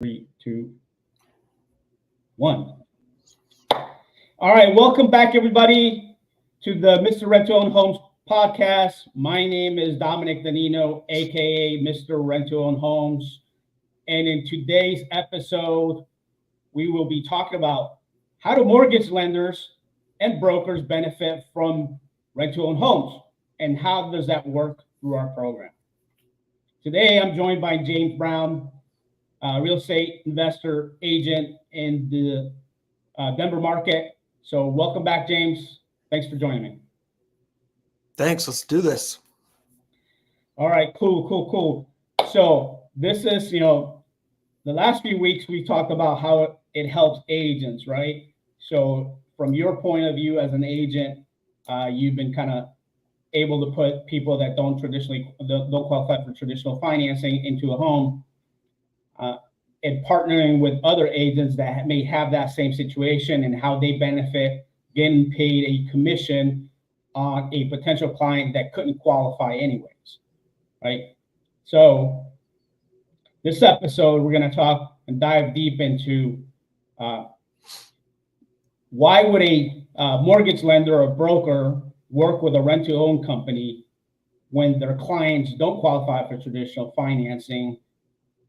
3, 2, 1. All right, welcome back, everybody, to the Mr. Rent-to-Own Homes podcast. My name is Dominic Danino, aka Mr. Rent-to-Own Homes, and in today's episode, we will be talking about how do mortgage lenders and brokers benefit from rent-to-own homes, and how does that work through our program. Today, I'm joined by James Brown, real estate investor agent in the Denver market. So welcome back, James. Thanks for joining me. Thanks. Let's do this. All right, cool. So this is, the last few weeks we talked about how it helps agents, right? So from your point of view as an agent, you've been kind of able to put people that don't qualify for traditional financing into a home, and partnering with other agents that may have that same situation and how they benefit getting paid a commission on a potential client that couldn't qualify anyways, right? So this episode, we're going to talk and dive deep into why would a mortgage lender or broker work with a rent-to-own company when their clients don't qualify for traditional financing.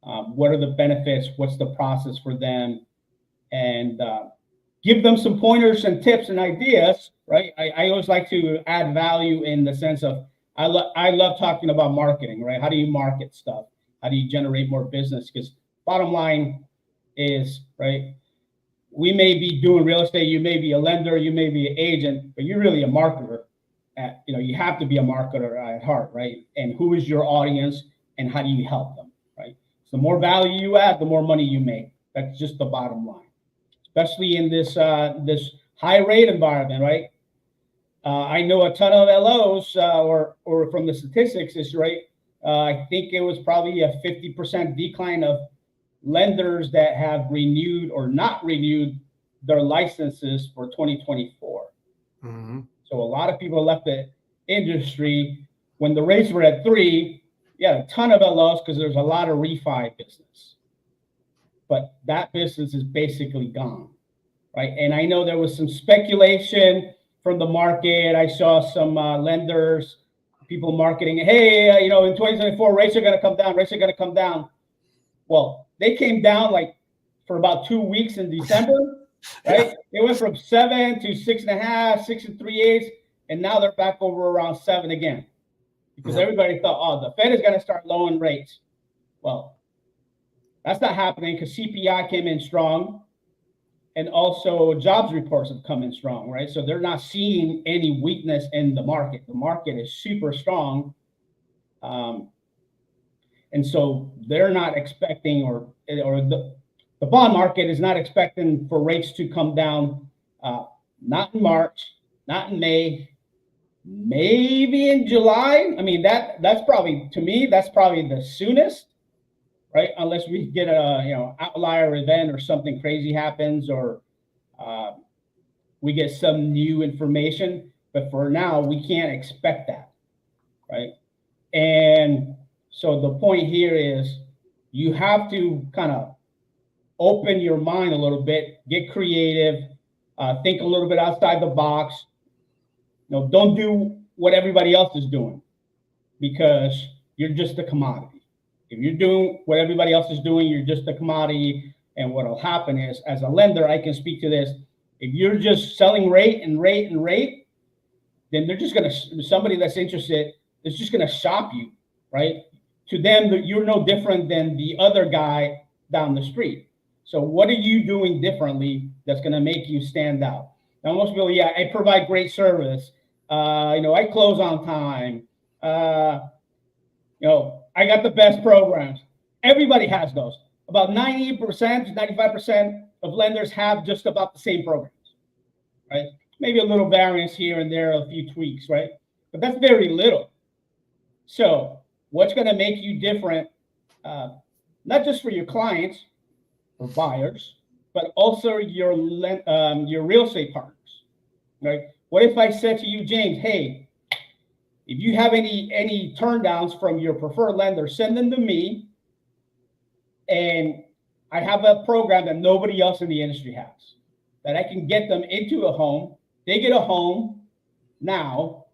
What are the benefits? What's the process for them? And give them some pointers and tips and ideas, right? I always like to add value in the sense of I love talking about marketing, right? How do you market stuff? How do you generate more business? Because bottom line is, right, we may be doing real estate, you may be a lender, you may be an agent, but you're really a marketer. You have to be a marketer at heart, right? And who is your audience and how do you help them, right? So the more value you add, the more money you make. That's just the bottom line, especially in this this high rate environment, right? I know a ton of L.O.s, or from the statistics is right. I think it was probably a 50% decline of lenders that have renewed or not renewed their licenses for 2024. Mm-hmm. So a lot of people left the industry when the rates were at 3. Yeah, a ton of L.O.s because there's a lot of refi business. But that business is basically gone, right? And I know there was some speculation from the market. I saw some lenders, people marketing, hey, in 2024, rates are going to come down. Well, they came down like for about 2 weeks in December, right? It went from 7 to 6.5, 6 3/8, and now they're back over around 7 again. Because everybody thought, the Fed is going to start lowering rates. Well, that's not happening because CPI came in strong, and also jobs reports have come in strong, right? So they're not seeing any weakness in the market. The market is super strong. And so they're not expecting, or the bond market is not expecting for rates to come down, not in March, not in May, maybe in July. I mean, that's probably, to me, that's probably the soonest, right? Unless we get a outlier event or something crazy happens, or we get some new information. But for now, we can't expect that, right? And so the point here is you have to kind of open your mind a little bit, get creative, think a little bit outside the box. Don't do what everybody else is doing because you're just a commodity. If you're doing what everybody else is doing, you're just a commodity. And what will happen is, as a lender, I can speak to this. If you're just selling rate, then they're just going to, somebody that's interested is just going to shop you, right? To them, you're no different than the other guy down the street. So what are you doing differently that's going to make you stand out? Now, most people, I provide great service. I close on time. I got the best programs. Everybody has those. About 90% to 95% of lenders have just about the same programs, right? Maybe a little variance here and there, a few tweaks, right? But that's very little. So what's going to make you different, not just for your clients or buyers, but also your real estate partners, right? What if I said to you, James, hey, if you have any turndowns from your preferred lender, send them to me, and I have a program that nobody else in the industry has, that I can get them into a home. They get a home now,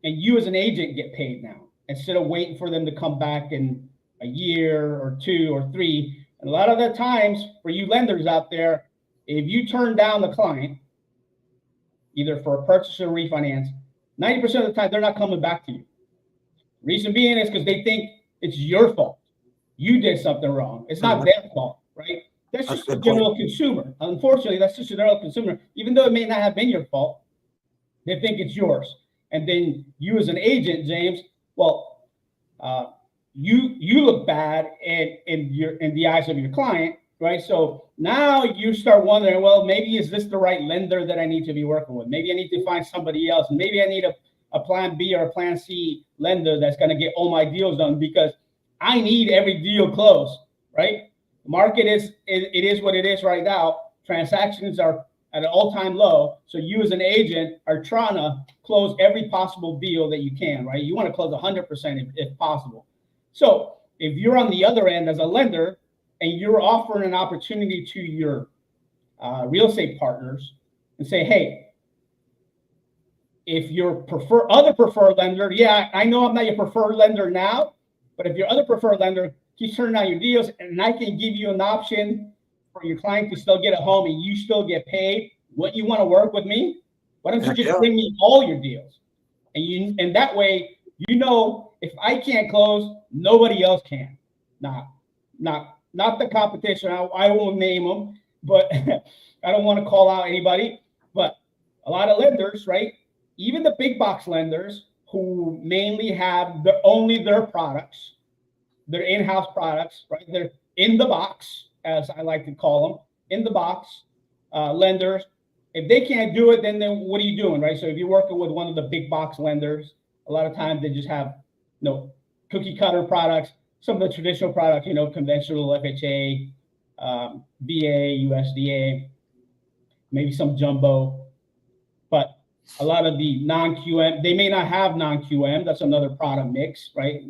and you as an agent get paid now instead of waiting for them to come back in a year or 2 or 3. And a lot of the times for you lenders out there, if you turn down the client, either for a purchase or refinance, 90% of the time they're not coming back to you. Reason being is because they think it's your fault. You did something wrong. It's not their fault, right? That's just a general consumer. Unfortunately, that's just a general consumer. Even though it may not have been your fault, they think it's yours. And then you as an agent, James, well, you look bad in the eyes of your client, right? So now you start wondering, well, maybe is this the right lender that I need to be working with? Maybe I need to find somebody else. Maybe I need a plan B or a plan C lender that's going to get all my deals done, because I need every deal closed, right? The market it is what it is right now. Transactions are at an all-time low. So you as an agent are trying to close every possible deal that you can, right? You want to close 100% if possible. So if you're on the other end as a lender and you're offering an opportunity to your real estate partners and say, hey, if your other preferred lender, yeah, I know I'm not your preferred lender now, but if your other preferred lender keeps turning down your deals and I can give you an option for your client to still get a home and you still get paid, what you want to work with me? Why don't you just bring me all your deals? And that way, if I can't close, nobody else can. Not the competition. I won't name them, but I don't want to call out anybody. But a lot of lenders, right? Even the big box lenders who mainly have only their products, their in-house products, right? They're in the box, as I like to call them, in the box lenders. If they can't do it, then what are you doing, right? So if you're working with one of the big box lenders, a lot of times they just have, cookie cutter products, some of the traditional products, conventional FHA, VA, USDA, maybe some jumbo, but a lot of the non-QM, they may not have non-QM. That's another product mix, right?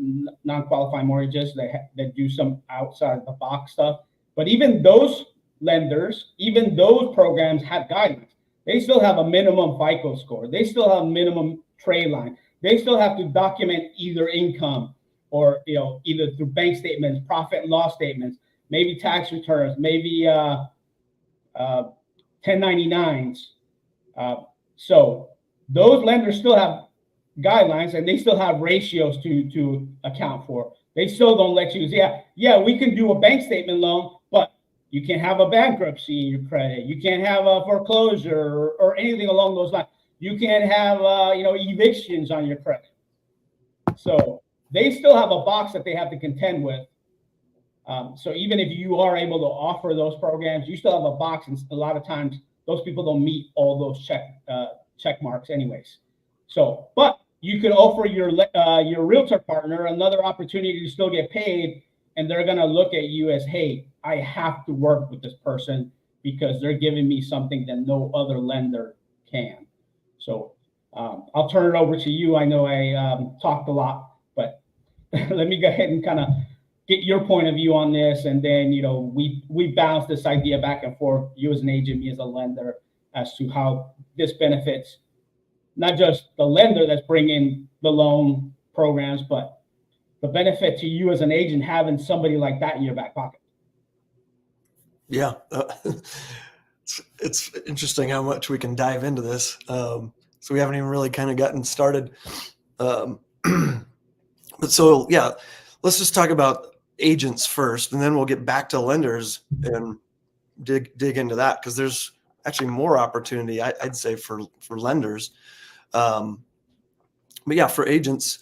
Non-qualified mortgages that do some outside the box stuff. But even those lenders, even those programs have guidelines. They still have a minimum FICO score. They still have a minimum trade line. They still have to document either income or, either through bank statements, profit and loss statements, maybe tax returns, maybe 1099s. So those lenders still have guidelines and they still have ratios to account for. They still don't let you, we can do a bank statement loan, but you can't have a bankruptcy in your credit. You can't have a foreclosure or anything along those lines. You can't have, evictions on your credit. So they still have a box that they have to contend with. So even if you are able to offer those programs, you still have a box, and a lot of times those people don't meet all those check marks anyways. So, but you could offer your realtor partner another opportunity to still get paid, and they're going to look at you as, hey, I have to work with this person because they're giving me something that no other lender can. So I'll turn it over to you. I know I talked a lot, but let me go ahead and kind of get your point of view on this, and then we bounce this idea back and forth, you as an agent, me as a lender, as to how this benefits not just the lender that's bringing the loan programs, but the benefit to you as an agent having somebody like that in your back pocket. Yeah, it's interesting how much we can dive into this. So we haven't even really kind of gotten started. But so, yeah, let's just talk about agents first, and then we'll get back to lenders and dig into that, because there's actually more opportunity, I'd say, for lenders. But yeah, for agents,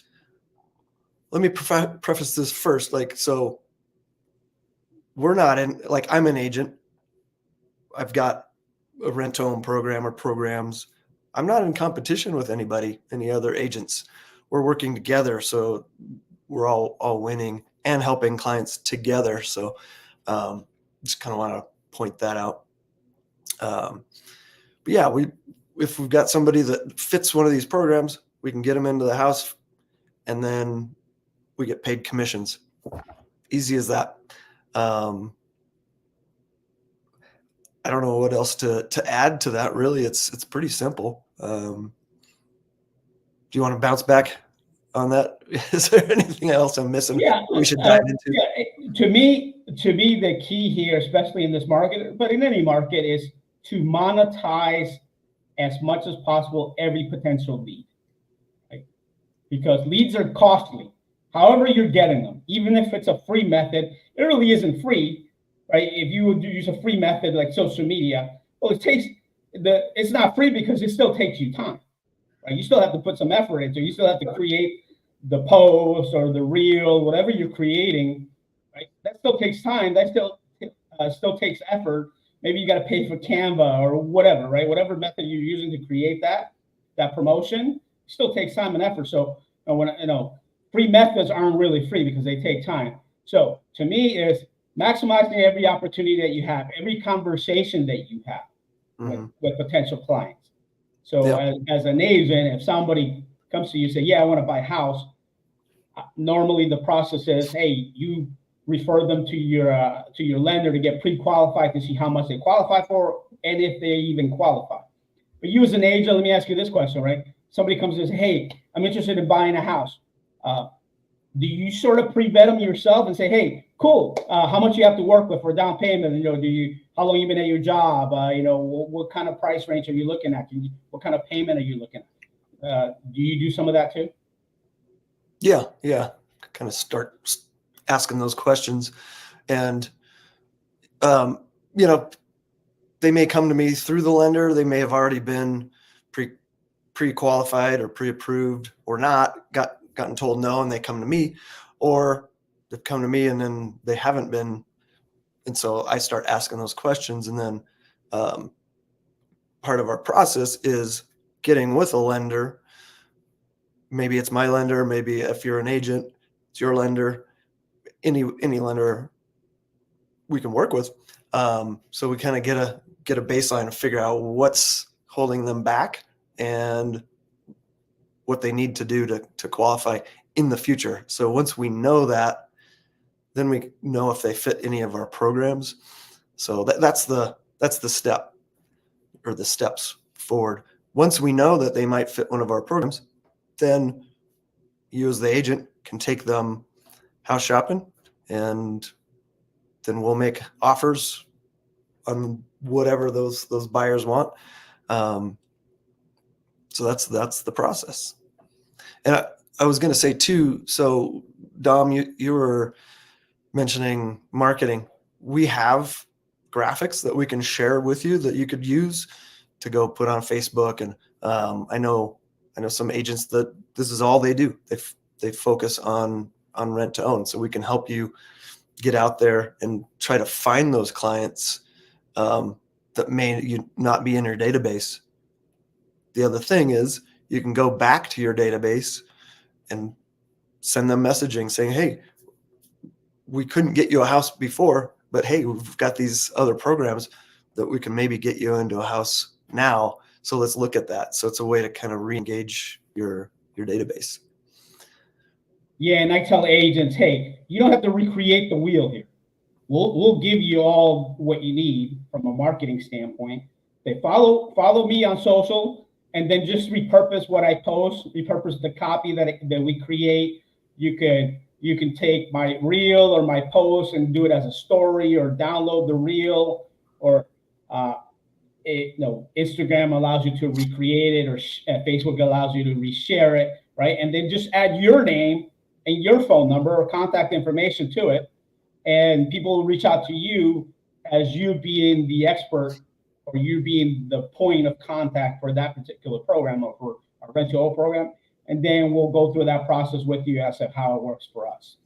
let me preface this first. So we're not in, I'm an agent. I've got a rent-to-own program or programs. I'm not in competition with any other agents. We're working together, so we're all winning and helping clients together. So just kind of want to point that out. But yeah, if we've got somebody that fits one of these programs, we can get them into the house, and then we get paid commissions. Easy as that. I don't know what else to add to that. Really, it's pretty simple. Do you want to bounce back on that? Is there anything else I'm missing Yeah, we should dive into? yeah. To me, the key here, especially in this market, but in any market, is to monetize as much as possible every potential lead, right? Because leads are costly. However, you're getting them, even if it's a free method, it really isn't free, right? If you would use a free method like social media, well, it's not free because it still takes you time, right? You still have to put some effort into it. You still have to create the post or the reel, whatever you're creating, right? That still takes time. That still takes effort. Maybe you got to pay for Canva or whatever, right? Whatever method you're using to create that promotion still takes time and effort. So free methods aren't really free because they take time. So to me, is maximizing every opportunity that you have, every conversation that you have with potential clients. So as an agent, if somebody comes to you and say, yeah, I want to buy a house, normally the process is, hey, you refer them to your lender to get pre-qualified to see how much they qualify for and if they even qualify. But you as an agent, let me ask you this question, right? Somebody comes and says, hey, I'm interested in buying a house. Do you sort of pre-vet them yourself and say, hey, cool, how much you have to work with for down payment? How long you been at your job? What kind of price range are you looking at? What kind of payment are you looking at? Do you do some of that too? Yeah. Kind of start asking those questions. And, they may come to me through the lender. They may have already been pre-qualified or pre-approved or not, gotten told no, and they come to me, or they've come to me and then they haven't been. And so I start asking those questions. And then part of our process is getting with a lender. Maybe it's my lender. Maybe if you're an agent, it's your lender, any lender we can work with. So we kind of get a baseline and figure out what's holding them back and what they need to do to qualify in the future. So once we know that, then we know if they fit any of our programs. So that's the step, or the steps forward. Once we know that they might fit one of our programs, then you as the agent can take them house shopping, and then we'll make offers on whatever those buyers want. So that's the process. And I was going to say too, so Dom, you were mentioning marketing. We have graphics that we can share with you that you could use to go put on Facebook. And I know some agents that this is all they do. They focus on rent to own. So we can help you get out there and try to find those clients that may not be in your database. The other thing is you can go back to your database and send them messaging saying, hey, we couldn't get you a house before, but hey, we've got these other programs that we can maybe get you into a house now. So let's look at that. So it's a way to kind of re-engage your database. Yeah, and I tell agents, hey, you don't have to recreate the wheel here. We'll give you all what you need from a marketing standpoint. They follow me on social, and then just repurpose what I post, repurpose the copy that we create. You can take my reel or my post and do it as a story, or download the reel, or Instagram allows you to recreate it, or Facebook allows you to reshare it, right? And then just add your name and your phone number or contact information to it, and people will reach out to you as you being the expert, or you being the point of contact for that particular program, or for our rent to own program. And then we'll go through that process with you as to how it works for us.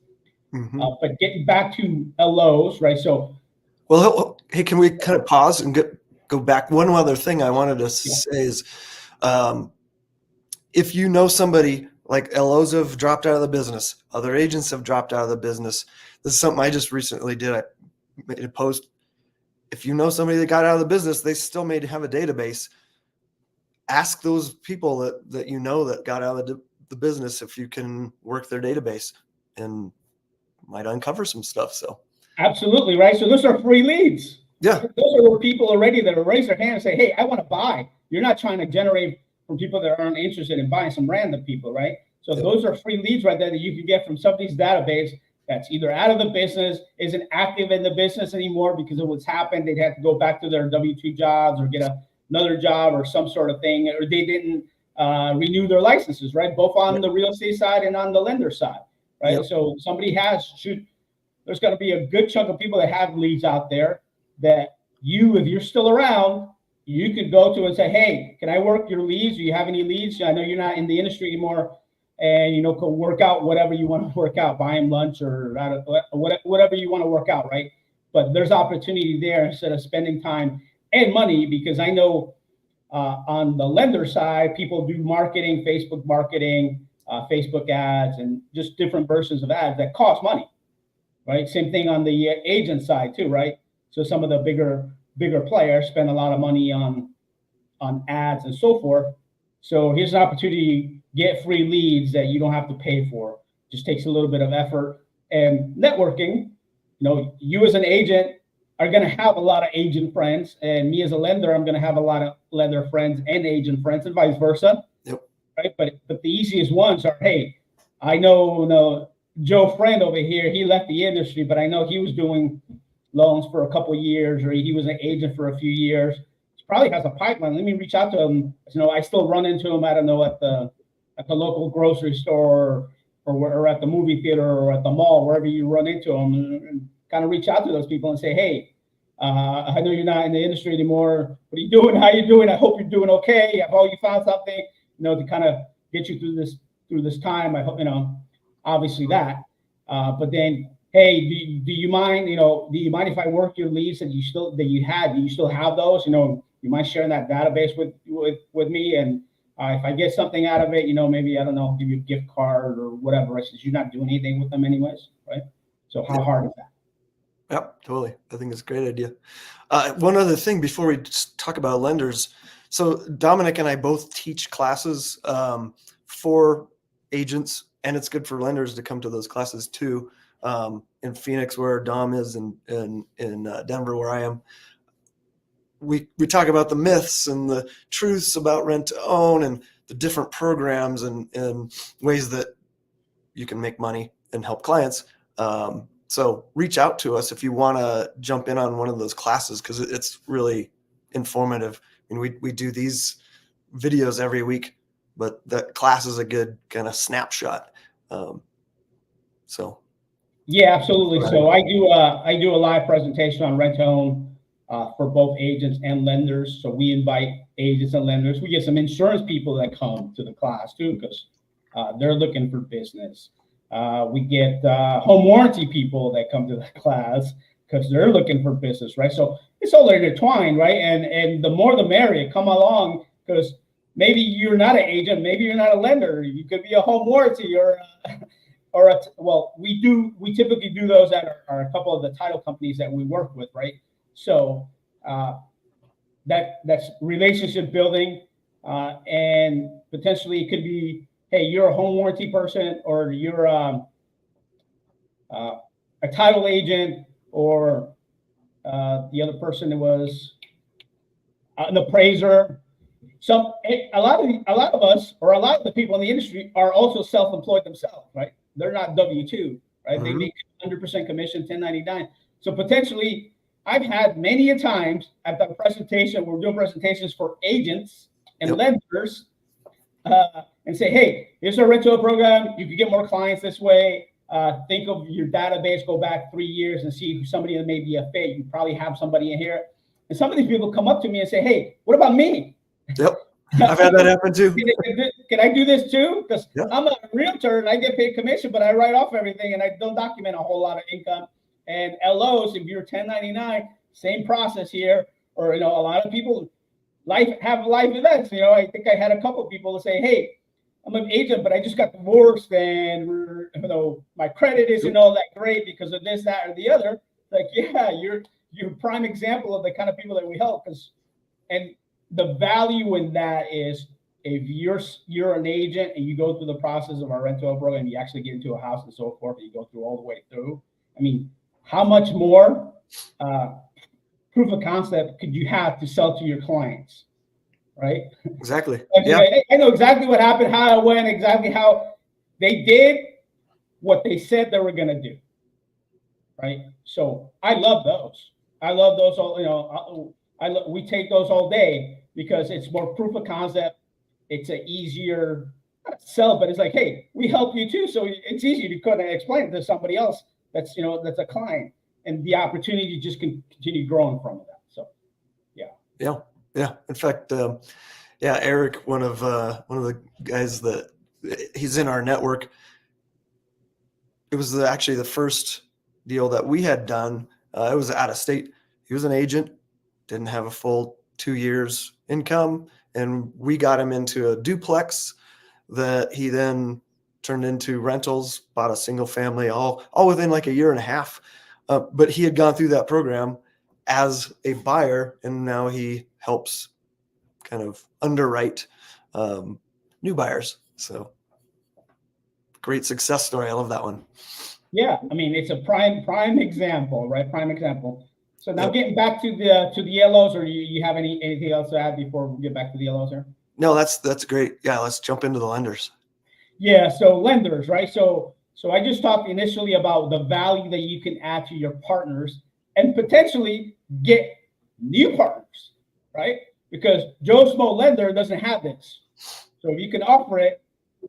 But getting back to L.O.s, right? So, well, hey, can we kind of pause and go back? One other thing I wanted to say is, if you know somebody, like L.O.s have dropped out of the business, other agents have dropped out of the business. This is something I just recently did. I made a post. If you know somebody that got out of the business, they still may have a database. Ask those people that you know that got out of the business if you can work their database, and might uncover some stuff. So absolutely, right? So those are free leads, Yeah. Those are people already that will raise their hand and say, hey, I want to buy. You're not trying to generate from people that aren't interested in buying, some random people, right? So those are free leads right there that you can get from somebody's database that's either out of the business, isn't active in the business anymore because of what's happened. They'd have to go back to their W-2 jobs or get another job or some sort of thing, or they didn't renew their licenses, right? Both on the real estate side and on the lender side, right? Yep. So somebody there's going to be a good chunk of people that have leads out there that if you're still around, you could go to and say, hey, can I work your leads? Do you have any leads? I know you're not in the industry anymore, and go work out whatever you want to work out, buy them lunch or whatever you want to work out, right? But there's opportunity there instead of spending time and money, because I know on the lender side, people do marketing, Facebook marketing, Facebook ads, and just different versions of ads that cost money, right? Same thing on the agent side too, right? So some of the bigger players spend a lot of money on ads and so forth. So here's an opportunity to get free leads that you don't have to pay for. Just takes a little bit of effort and networking. You as an agent are going to have a lot of agent friends, and me as a lender, I'm going to have a lot of lender friends and agent friends, and vice versa. Yep. Right. But the easiest ones are, hey, I know Joe Friend over here, he left the industry, but I know he was doing loans for a couple of years, or he was an agent for a few years. He probably has a pipeline. Let me reach out to him. I still run into him, I don't know, at the local grocery store or at the movie theater or at the mall, wherever you run into them, and kind of reach out to those people and say, hey, I know you're not in the industry anymore. What are you doing? How you doing? I hope you're doing okay. Have you found something, to kind of get you through this time. I hope, obviously that. But then, hey, do you mind? Do you mind if I work your leads that you still have those? You mind sharing that database with me? And if I get something out of it, maybe, I don't know, give you a gift card or whatever. Since you're not doing anything with them anyways, right? So how hard is that? Yep, totally. I think it's a great idea. One other thing before we just talk about lenders. So Dominic and I both teach classes for agents, and it's good for lenders to come to those classes too. In Phoenix, where Dom is, and in Denver, where I am, we talk about the myths and the truths about rent to own and the different programs and ways that you can make money and help clients. So reach out to us if you want to jump in on one of those classes, because it's really informative. And we do these videos every week, but that class is a good kind of snapshot. Yeah, absolutely. So I do a live presentation on rent to own for both agents and lenders. So we invite agents and lenders. We get some insurance people that come to the class too, because they're looking for business. We get home warranty people that come to the class because they're looking for business, right? So it's all intertwined, right? And the more the merrier. Come along, because maybe you're not an agent, maybe you're not a lender. You could be a home warranty we typically do those at a couple of the title companies that we work with, right? So that's relationship building, and potentially it could be, hey, you're a home warranty person, or you're a title agent, or the other person was an appraiser. A lot of us, or a lot of the people in the industry, are also self-employed themselves, right? They're not W-2, right? Mm-hmm. They make 100% commission, 1099. So potentially, I've had many a times at the presentation, we're doing presentations for agents and lenders, and say, hey, here's our rental program. You can get more clients this way. Think of your database, go back 3 years and see if somebody that may be a fit. You probably have somebody in here. And some of these people come up to me and say, hey, what about me? Yep. I've had that happen too. Can I do this too? Because I'm a realtor and I get paid commission, but I write off everything and I don't document a whole lot of income. And L.O.s, if you're 1099, same process here. Or, a lot of people have life events. I think I had a couple of people say, hey, I'm an agent, but I just got divorced and my credit isn't all that great because of this, that, or the other. Like, yeah, you're a prime example of the kind of people that we help. And the value in that is, if you're an agent and you go through the process of our rental program, you actually get into a house and so forth, and you go through all the way through. I mean, how much more proof of concept could you have to sell to your clients, right? Exactly. Like, Yeah. I know exactly what happened, how it went, exactly how they did what they said they were going to do, right? So I love those. I love those all. You know, we take those all day because it's more proof of concept. It's an easier not sell, but it's like, hey, we help you too, so it's easy to kind of explain it to somebody else that's that's a client, and the opportunity to just continue growing from that. So, yeah. In fact, Eric, one of the guys that he's in our network. It was actually the first deal that we had done. It was out of state. He was an agent, didn't have a full 2 years income, and we got him into a duplex that he then turned into rentals, bought a single family, all within like a year and a half. But he had gone through that program as a buyer, and now he helps kind of underwrite new buyers. So great success story. I love that one. yeah, I mean, it's a prime example, right? Prime example. So now Yep. getting back to the L.O.s, or you have anything else to add before we get back to the L.O.s here? No, that's great. Yeah, let's jump into the lenders. Yeah, so lenders, right? So I just talked initially about the value that you can add to your partners and potentially get new partners, right? Because Joe Smo lender doesn't have this. So if you can offer it,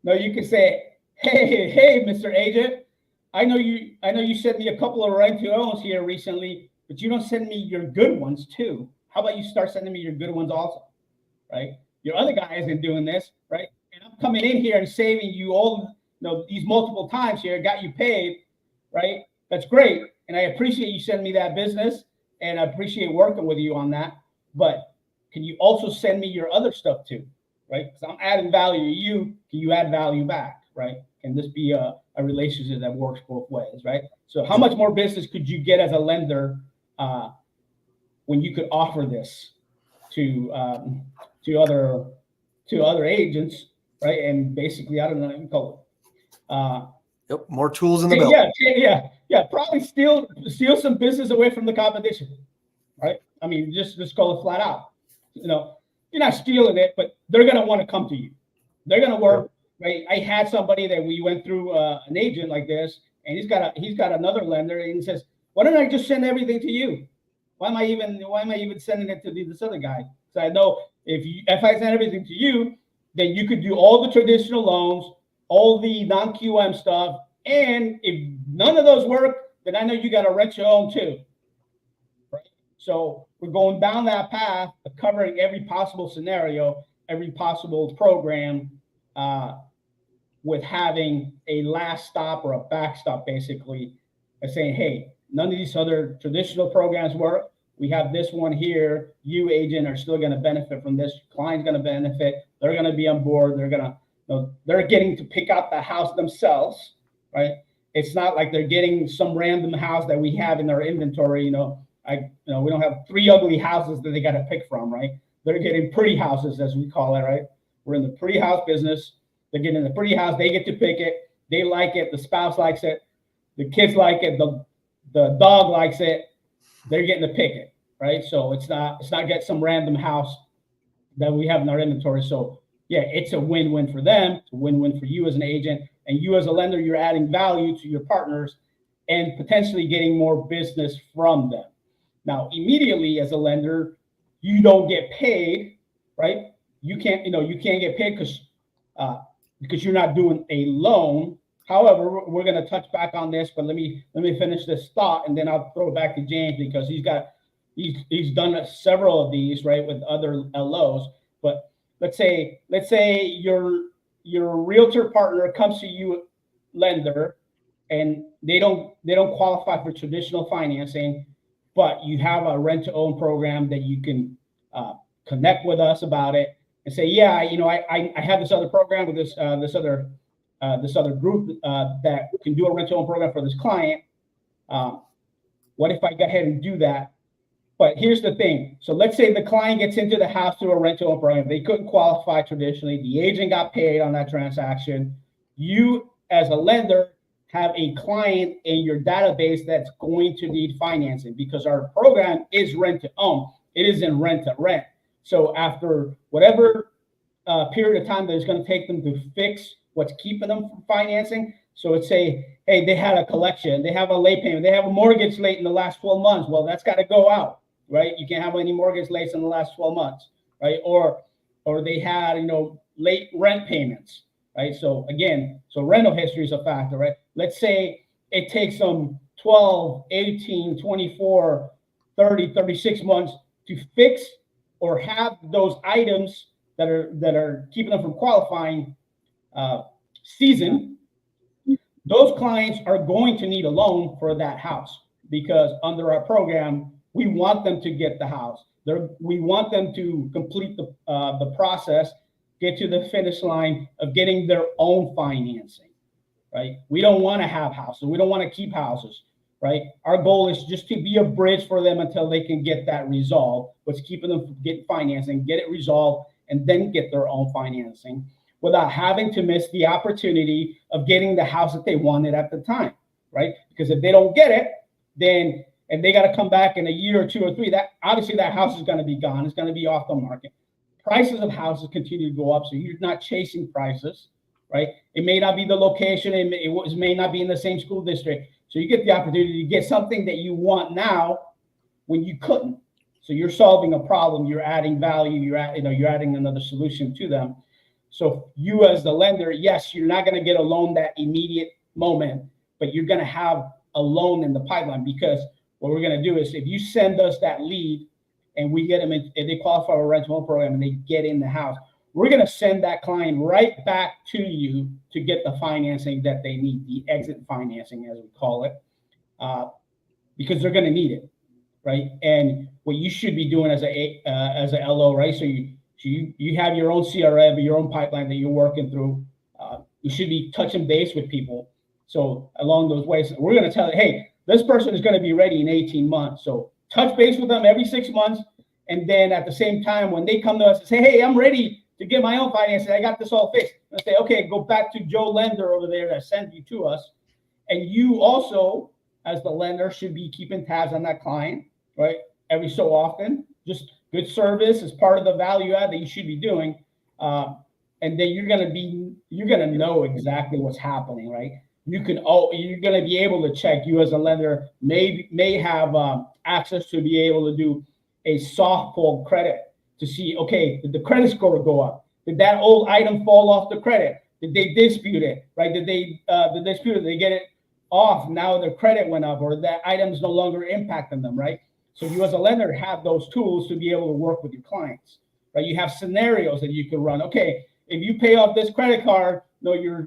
you can say, hey, Mr. Agent, I know you sent me a couple of rent-to-owns here recently, but you don't send me your good ones too. How about you start sending me your good ones also, right? Your other guy isn't doing this, right? And I'm coming in here and saving you all, these multiple times here, got you paid, right? That's great. And I appreciate you sending me that business, and I appreciate working with you on that. But can you also send me your other stuff too, right? Because I'm adding value to you. Can you add value back, right? Can this be a relationship that works both ways, right? So how much more business could you get as a lender when you could offer this to other agents, right? And basically, I don't know what you call it. Yep, more tools in the belt. Yeah. Probably steal some business away from the competition, right? I mean, just call it flat out. You're not stealing it, but they're gonna want to come to you. They're gonna work, right? I had somebody that we went through an agent like this, and he's got another lender, and he says, "Why don't I just send everything to you? Why am I even sending it to this other guy? So I know if I send everything to you, then you could do all the traditional loans, all the non-QM stuff, and if none of those work, then I know you got to rent your own too, right? So we're going down that path of covering every possible scenario, every possible program, with having a last stop or a backstop, basically, and saying, hey, none of these other traditional programs work. We have this one here. You, agent, are still going to benefit from this. Client's going to benefit. They're going to be on board. They're getting to pick out the house themselves, right? It's not like they're getting some random house that we have in our inventory. We don't have 3 ugly houses that they got to pick from, right? They're getting pretty houses, as we call it, right? We're in the pretty house business. They're getting the pretty house. They get to pick it. They like it. The spouse likes it. The kids like it. The dog likes it. They're getting to pick it, right? So it's not get some random house that we have in our inventory. So yeah, it's a win-win for them. It's a win-win for you as an agent, and you as a lender. You're adding value to your partners and potentially getting more business from them. Now, immediately as a lender, you don't get paid, right? You can't get paid because you're not doing a loan. However, we're going to touch back on this, but let me finish this thought, and then I'll throw it back to James because he's done several of these, right, with other L.O.s. But let's say your realtor partner comes to you, lender, and they don't qualify for traditional financing, but you have a rent-to-own program that you can connect with us about it and say, yeah, I have this other program with this other group that can do a rent-to-own program for this client. What if I go ahead and do that? But here's the thing. So let's say the client gets into the house through a rent-to-own program. They couldn't qualify traditionally. The agent got paid on that transaction. You, as a lender, have a client in your database that's going to need financing, because our program is rent to own. It isn't rent to rent. So after whatever period of time that it's going to take them to fix what's keeping them from financing. So it's say, hey, they had a collection, they have a late payment, they have a mortgage late in the last 12 months. Well, that's got to go out, right? You can't have any mortgage late in the last 12 months, right? Or they had, late rent payments, right? So again, so rental history is a factor, right? Let's say it takes them 12, 18, 24, 30, 36 months to fix or have those items that are keeping them from qualifying season. Those clients are going to need a loan for that house, because under our program, we want them to get the house. We want them to complete the process, get to the finish line of getting their own financing, right? We don't want to have houses. We don't want to keep houses, right? Our goal is just to be a bridge for them until they can get that resolved. What's keeping them from getting financing, get it resolved, and then get their own financing without having to miss the opportunity of getting the house that they wanted at the time, right? Because if they don't get it, then, and they got to come back in a year or 2 or 3, that obviously that house is going to be gone. It's going to be off the market. Prices of houses continue to go up, so you're not chasing prices, right? It may not be the location, it may not be in the same school district. So you get the opportunity to get something that you want now when you couldn't. So you're solving a problem, you're adding value, you're adding another solution to them. So you as the lender, yes, you're not going to get a loan that immediate moment, but you're going to have a loan in the pipeline, because what we're going to do is, if you send us that lead and we get them in, if they qualify for a rental program and they get in the house, we're going to send that client right back to you to get the financing that they need, the exit financing, as we call it, because they're going to need it, right? And what you should be doing as a LO, right? So you have your own CRM, your own pipeline that you're working through. You should be touching base with people. So along those ways, we're going to tell you, hey, this person is going to be ready in 18 months. So touch base with them every 6 months. And then at the same time, when they come to us and say, hey, I'm ready to get my own financing, I got this all fixed. I say, okay, go back to Joe Lender over there that sent you to us. And you also, as the lender, should be keeping tabs on that client, right? Every so often, just good service is part of the value add that you should be doing. And then you're gonna know exactly what's happening, right? You're gonna be able to check. You as a lender may have access to be able to do a soft pull credit to see, okay, did the credit score go up? Did that old item fall off the credit? Did they dispute it, right? Did they dispute it? Did they get it off? Now their credit went up, or that item's no longer impacting them, right? So you as a lender have those tools to be able to work with your clients, right? You have scenarios that you can run. Okay, if you pay off this credit card, your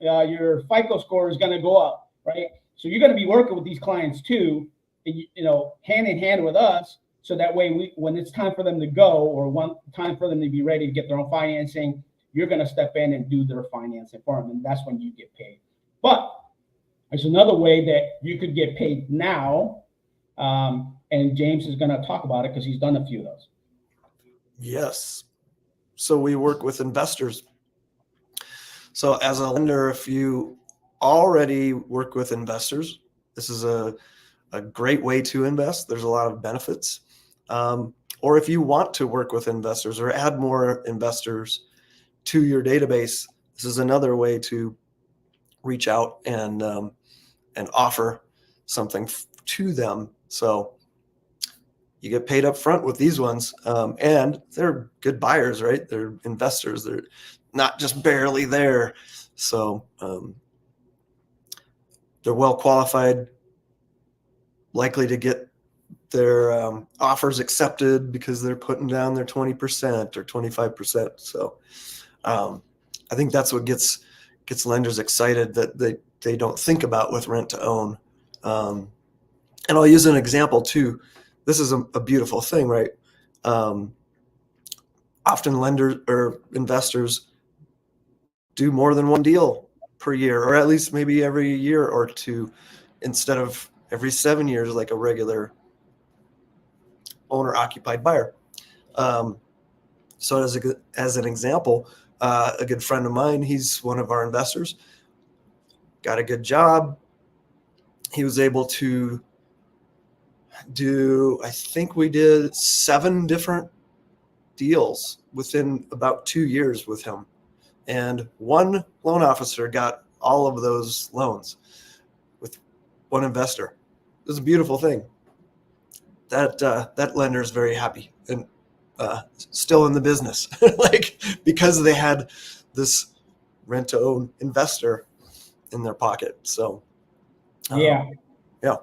FICO score is going to go up, right? So you're going to be working with these clients too, hand in hand with us. So that way, when it's time for them to go, or time for them to be ready to get their own financing, you're going to step in and do their financing for them, and that's when you get paid. But there's another way that you could get paid now, and James is going to talk about it because he's done a few of those. Yes. So we work with investors. So as a lender, if you already work with investors, this is a great way to invest. There's a lot of benefits. Or if you want to work with investors or add more investors to your database, this is another way to reach out and offer something to them. So you get paid up front with these ones, and they're good buyers, right? They're investors. They're not just barely there. So they're well qualified, likely to get their offers accepted because they're putting down their 20% or 25%. So I think that's what gets lenders excited, that they don't think about with rent to own. And I'll use an example too. This is a beautiful thing, right? Often lenders or investors do more than one deal per year, or at least maybe every year or two, instead of every 7 years like a regular owner-occupied buyer. So as an example, a good friend of mine, he's one of our investors. got a good job. He was able to do, I think we did 7 different deals within about 2 years with him. And one loan officer got all of those loans with one investor. It was a beautiful thing. That lender is very happy and still in the business, like because they had this rent-to-own investor in their pocket. So Yeah. Yeah.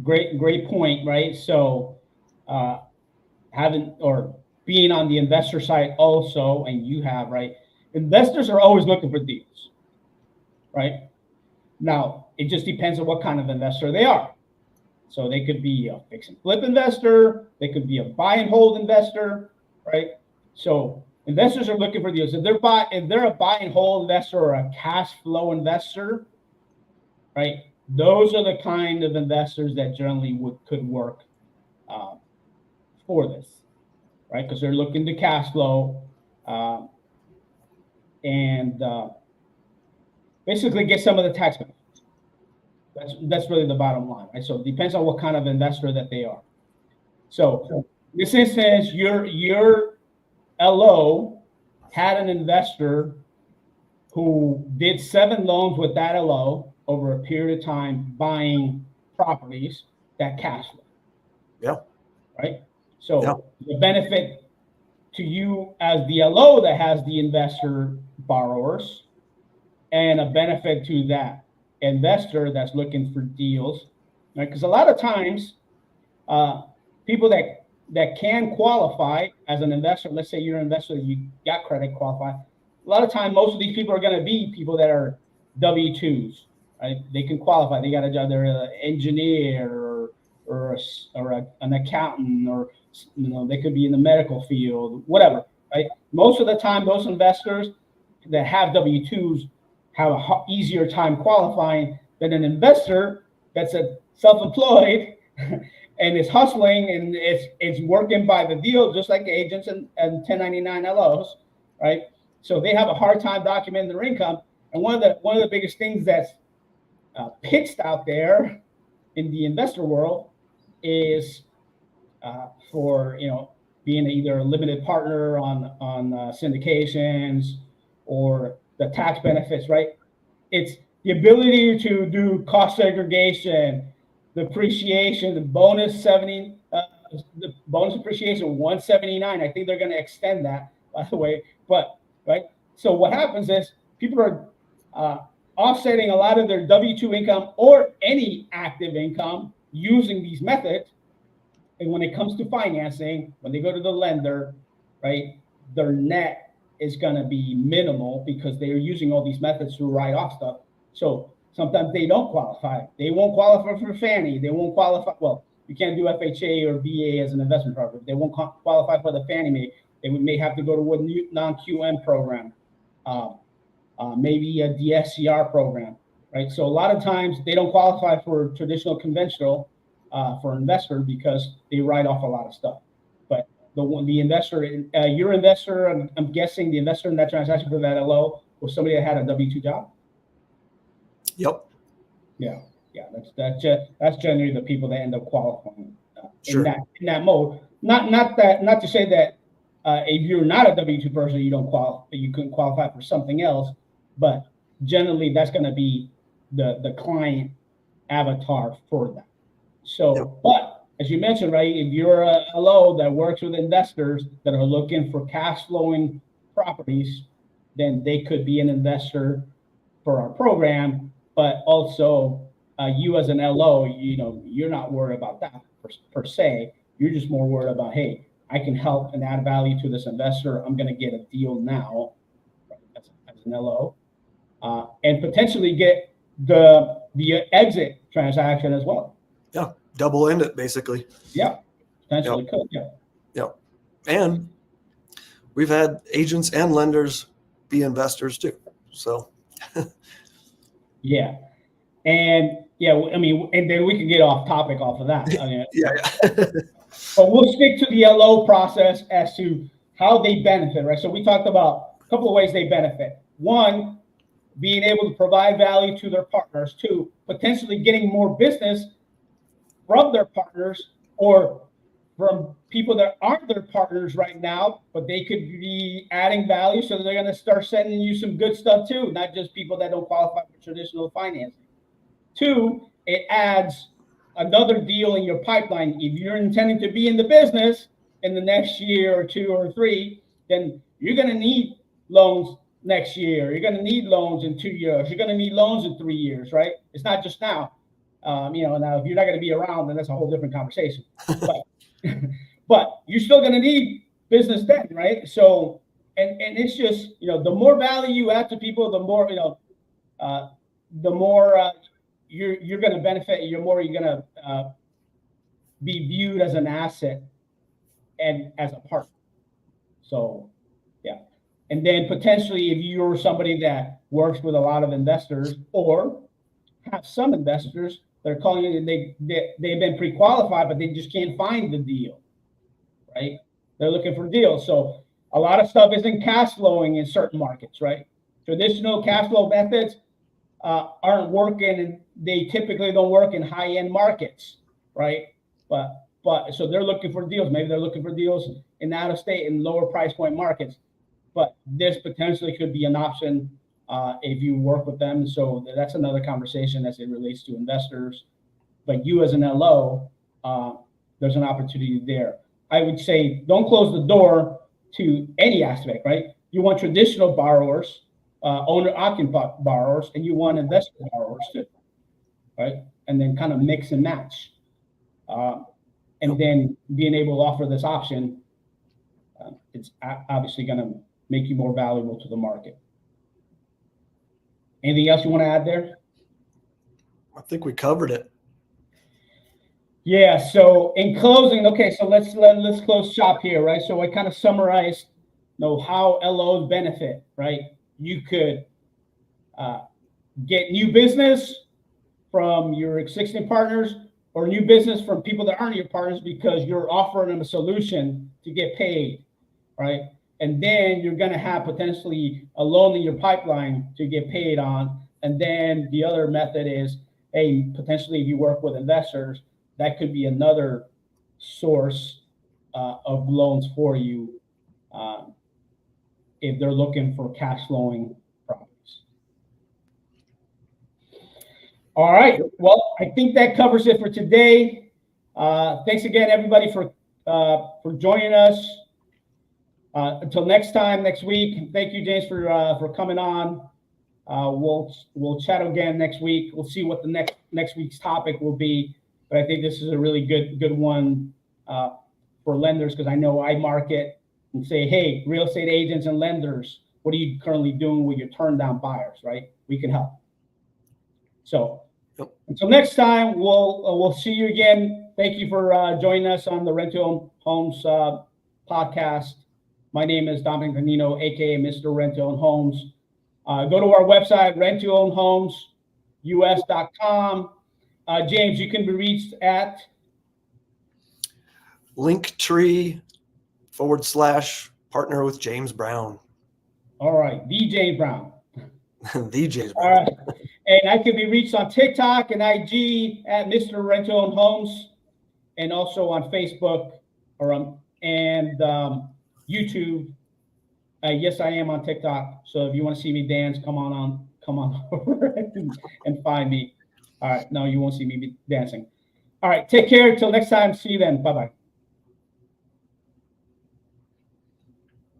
Great point, right? So having or being on the investor side also, and you have, right? Investors are always looking for deals, right? Now, it just depends on what kind of investor they are. So they could be a fix and flip investor, they could be a buy and hold investor, right? So investors are looking for deals. If they're a buy and hold investor or a cash flow investor, right? Those are the kind of investors that generally could work for this, right? Because they're looking to cash flow and basically get some of the tax benefits. That's really the bottom line, right? So it depends on what kind of investor that they are. So in this instance, your L.O. had an investor who did 7 loans with that L.O. over a period of time, buying properties that cash flow. Yeah. Right. So the benefit to you as the L.O. that has the investor borrowers, and a benefit to that investor that's looking for deals, right? Because a lot of times, people that can qualify as an investor, let's say you're an investor, you got credit qualified. A lot of time, most of these people are going to be people that are W-2s, right? They can qualify. They got a job. They're an engineer or an accountant, or they could be in the medical field, whatever, right? Most of the time, those investors that have W-2s have an easier time qualifying than an investor that's a self-employed and is hustling and it's working by the deal, just like agents and 1099 L.O.s, right? So they have a hard time documenting their income. And one of the biggest things that's pitched out there in the investor world is for being either a limited partner on syndications or the tax benefits, right? It's the ability to do cost segregation, depreciation, the bonus appreciation 179. I think they're going to extend that, by the way. But right, so what happens is people are offsetting a lot of their W-2 income or any active income using these methods. And when it comes to financing, when they go to the lender, right, their net is going to be minimal because they're using all these methods to write off stuff. So sometimes they don't qualify. They won't qualify for Fannie. They won't qualify. Well, you can't do FHA or VA as an investment property. They won't qualify for the Fannie Mae. They may have to go to a non-QM program, maybe a DSCR program, right? So a lot of times they don't qualify for traditional conventional for an investor because they write off a lot of stuff. But the investor, your investor, I'm guessing the investor in that transaction for that L.O. was somebody that had a W-2 job. Yep. Yeah. That's generally the people that end up qualifying Sure. in that mode. Not to say that if you're not a W-2 person, you don't qualify. You couldn't qualify for something else, but generally that's going to be the client avatar for that. So, But as you mentioned, right, if you're a L.O. that works with investors that are looking for cash flowing properties, then they could be an investor for our program. But also, you as an L.O., you're not worried about that per se. You're just more worried about, hey, I can help and add value to this investor. I'm going to get a deal now, right, as an L.O., and potentially get the exit transaction as well. Yeah, double end it basically. Yeah, potentially could. Yeah. And we've had agents and lenders be investors too. So. Yeah, and I mean, and then we can get off topic off of that. I mean, but we'll stick to the L.O. process as to how they benefit, right? So we talked about a couple of ways they benefit. One, being able to provide value to their partners, two, potentially getting more business from their partners or from people that aren't their partners right now, but they could be adding value. So they're going to start sending you some good stuff too, not just people that don't qualify for traditional financing. Two, it adds another deal in your pipeline. If you're intending to be in the business in the next year or two or three, then you're going to need loans next year. You're going to need loans in 2 years. You're going to need loans in 3 years, right? It's not just now. Now if you're not going to be around, then that's a whole different conversation. But you're still going to need business then, right? So, and it's just, the more value you add to people, the more, you're going to benefit. The more you're going to be viewed as an asset and as a partner. So, yeah. And then potentially, if you're somebody that works with a lot of investors or have some investors that are calling you and they've been pre-qualified, but they just can't find the deal, right? They're looking for deals. So a lot of stuff isn't cash flowing in certain markets, right? Traditional cash flow methods aren't working, and they typically don't work in high-end markets, right? But so they're looking for deals. Maybe they're looking for deals in out-of-state and lower price point markets. But this potentially could be an option if you work with them. So that's another conversation as it relates to investors. But you as an LO, there's an opportunity there. I would say don't close the door to any aspect, right? You want traditional borrowers, owner-occupied borrowers, and you want investor borrowers too, right? And then kind of mix and match. And then being able to offer this option, it's obviously going to make you more valuable to the market. Anything else you want to add there? I think we covered it. Yeah. So in closing, okay, so let's close shop here, right? So I kind of summarized, how LOs benefit, right? You could get new business from your existing partners or new business from people that aren't your partners because you're offering them a solution to get paid, right? And then you're going to have potentially a loan in your pipeline to get paid on. And then the other method is, hey, potentially if you work with investors, that could be another source of loans for you if they're looking for cash flowing properties. All right. Well, I think that covers it for today. Thanks again, everybody, for joining us. Until next time, next week. Thank you, James, for coming on. We'll chat again next week. We'll see what the next week's topic will be. But I think this is a really good one for lenders, because I know I market and say, hey, real estate agents and lenders, what are you currently doing with your turn down buyers, right? We can help. So until next time, we'll see you again. Thank you for joining us on the Rent-to-Own Homes podcast. My name is Dominic Danino, aka Mr. Rent-to-Own Homes. Go to our website, rent2ownhomesus.com. James, you can be reached at Linktree/partner with James Brown. All right, the James Brown. The James Brown. All right. And I can be reached on TikTok and IG at Mr. Rent-to-Own Homes, and also on Facebook and YouTube. Yes, I am on TikTok. So if you want to see me dance, come on over and find me. All right. No, you won't see me dancing. All right. Take care. Till next time. See you then. Bye-bye.